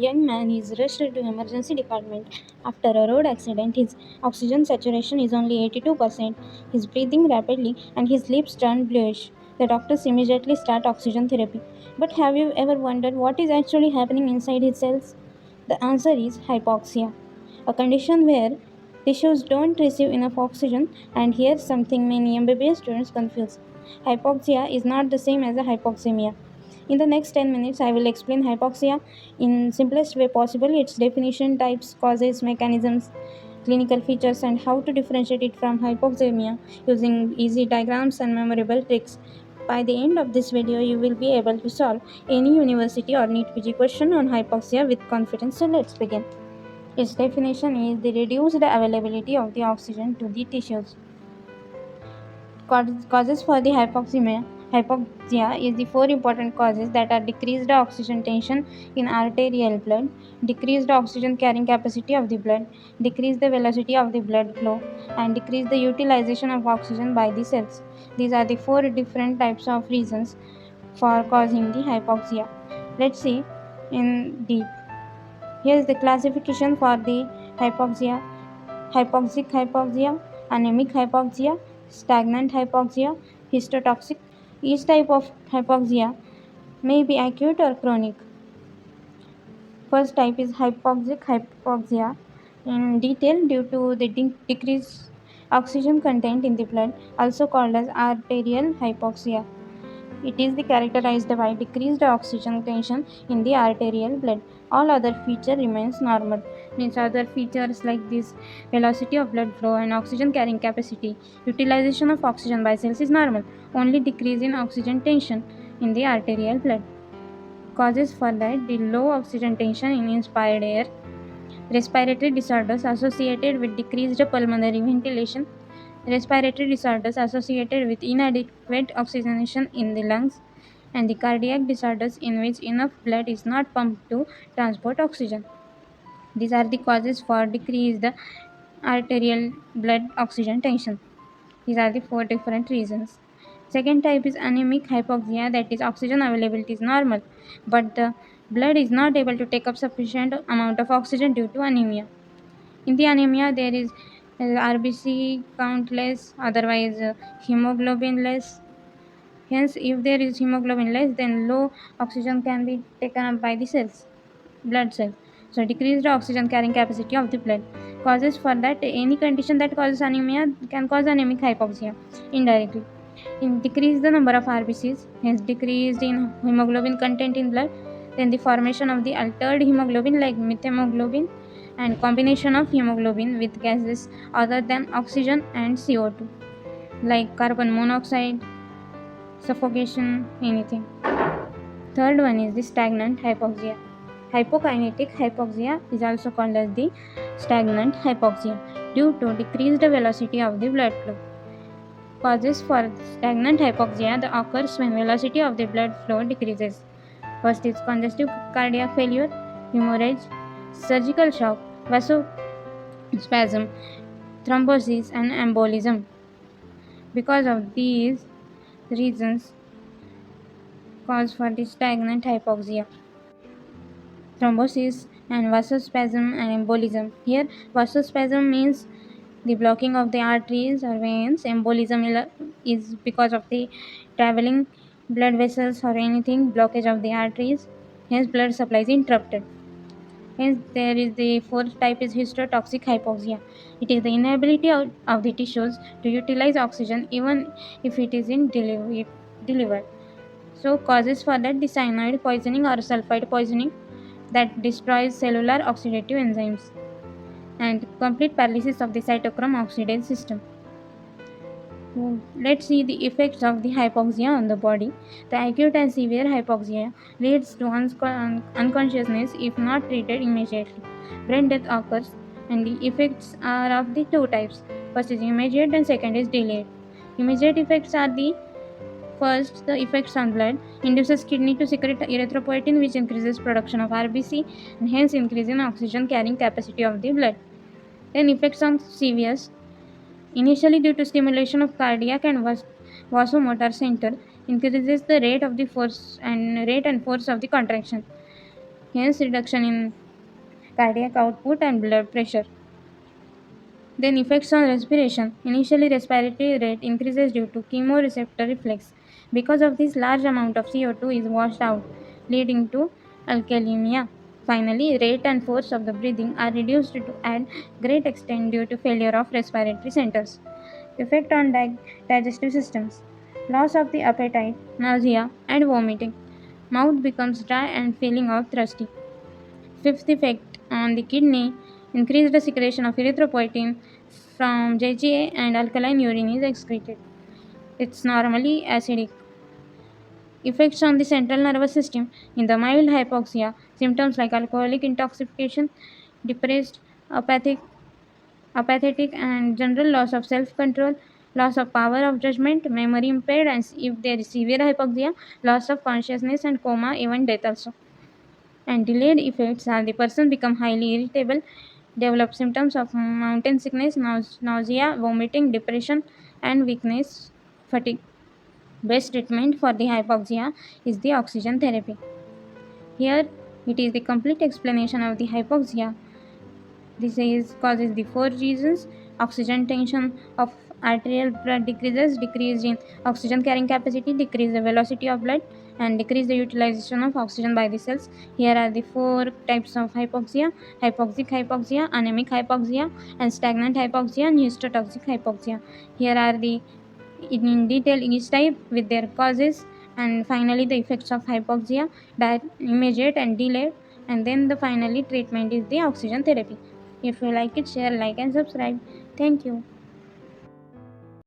young man is rushed to emergency department after a road accident. His oxygen saturation is only 82%. He's breathing rapidly and his lips turn bluish. The doctors immediately start oxygen therapy. But have you ever wondered what is actually happening inside his cells? The answer is hypoxia, a condition where tissues don't receive enough oxygen. And here's something many MBBS students confuse. Hypoxia is not the same as a hypoxemia. In the next 10 minutes, I will explain hypoxia in simplest way possible, its definition, types, causes, mechanisms, clinical features, and how to differentiate it from hypoxemia using easy diagrams and memorable tricks. By the end of this video, you will be able to solve any university or NEET PG question on hypoxia with confidence. So let's begin. Its definition is the reduced availability of the oxygen to the tissues. Causes for the hypoxia is the four important causes that are decreased oxygen tension in arterial blood, decreased oxygen carrying capacity of the blood, decrease the velocity of the blood flow, and decrease the utilization of oxygen by the cells. These are the four different types of reasons for causing the hypoxia. Let's see in deep. Here is the classification for the hypoxia: hypoxic hypoxia, anemic hypoxia, stagnant hypoxia, histotoxic. Each type of hypoxia may be acute or chronic. First type is hypoxic hypoxia. In detail, due to the decreased oxygen content in the blood, also called as arterial hypoxia. It is characterized by decreased oxygen tension in the arterial blood. All other feature remains normal. Means other features like this velocity of blood flow and oxygen carrying capacity, utilization of oxygen by cells is normal. Only decrease in oxygen tension in the arterial blood. Causes for that: the low oxygen tension in inspired air, respiratory disorders associated with decreased pulmonary ventilation, respiratory disorders associated with inadequate oxygenation in the lungs, and the cardiac disorders in which enough blood is not pumped to transport oxygen. These are the causes for decreased arterial blood oxygen tension. These are the four different reasons. Second type is anemic hypoxia, that is oxygen availability is normal, but the blood is not able to take up sufficient amount of oxygen due to anemia. In the anemia, there is RBC count less, otherwise hemoglobin less. Hence, if there is hemoglobin less, then low oxygen can be taken up by the cells, blood cells. So, decreased oxygen carrying capacity of the blood. Causes for that: any condition that causes anemia can cause anemic hypoxia indirectly. Decrease the number of RBCs, hence decreased in hemoglobin content in blood. Then the formation of the altered hemoglobin like methemoglobin and combination of hemoglobin with gases other than oxygen and CO2 like carbon monoxide, suffocation, anything. Third one is the stagnant hypoxia. Hypokinetic hypoxia is also called as the stagnant hypoxia due to decreased velocity of the blood flow. Causes for stagnant hypoxia that occurs when velocity of the blood flow decreases. First is congestive cardiac failure, hemorrhage, surgical shock, vasospasm, thrombosis, and embolism. Because of these reasons, cause for the stagnant hypoxia: thrombosis and vasospasm and embolism. Here, vasospasm means the blocking of the arteries or veins. Embolism is because of the traveling blood vessels or anything, blockage of the arteries. Hence, blood supply is interrupted. Hence, there is the fourth type is histotoxic hypoxia. It is the inability of the tissues to utilize oxygen even if it is in delivered. So, causes for that: the cyanide poisoning or sulfide poisoning that destroys cellular oxidative enzymes, and complete paralysis of the cytochrome oxidase system. Let's see the effects of the hypoxia on the body. The acute and severe hypoxia leads to unconsciousness if not treated immediately. Brain death occurs, and the effects are of the two types. First is immediate and second is delayed. Immediate effects are the first, the effects on blood induces kidney to secrete erythropoietin, which increases production of RBC and hence increase in oxygen carrying capacity of the blood. Then effects on CVS, initially due to stimulation of cardiac and vasomotor center, increases the rate and force of the contraction. hence reduction in cardiac output and blood pressure. Then effects on respiration. Initially, respiratory rate increases due to chemoreceptor reflex. Because of this, large amount of CO2 is washed out, leading to alkalemia. Finally, rate and force of the breathing are reduced to a great extent due to failure of respiratory centers. Effect on digestive systems. Loss of the appetite, nausea, and vomiting. Mouth becomes dry and feeling of thirsty. Fifth effect on the kidney, increased secretion of erythropoietin from JGA and alkaline urine is excreted. It's normally acidic. Effects on the central nervous system. In the mild hypoxia, symptoms like alcoholic intoxication, depressed, apathic, apathetic, and general loss of self-control, loss of power of judgment, memory impaired, and if there is severe hypoxia, loss of consciousness and coma, even death also. And delayed effects are the person become highly irritable, develop symptoms of mountain sickness, nausea, vomiting, depression, and weakness, fatigue. Best treatment for the hypoxia is the oxygen therapy. Here it is the complete explanation of the hypoxia. This is causes the four reasons: oxygen tension of arterial blood decreases, decrease in oxygen carrying capacity, decrease the velocity of blood, and decrease the utilization of oxygen by the cells. Here are the four types of hypoxia: hypoxic hypoxia, anemic hypoxia, and stagnant hypoxia, and histotoxic hypoxia. Here are the in detail each type with their causes, and finally the effects of hypoxia, that immediate and delayed, and then the finally treatment is the oxygen therapy. If you like it, share, like, and subscribe. Thank you.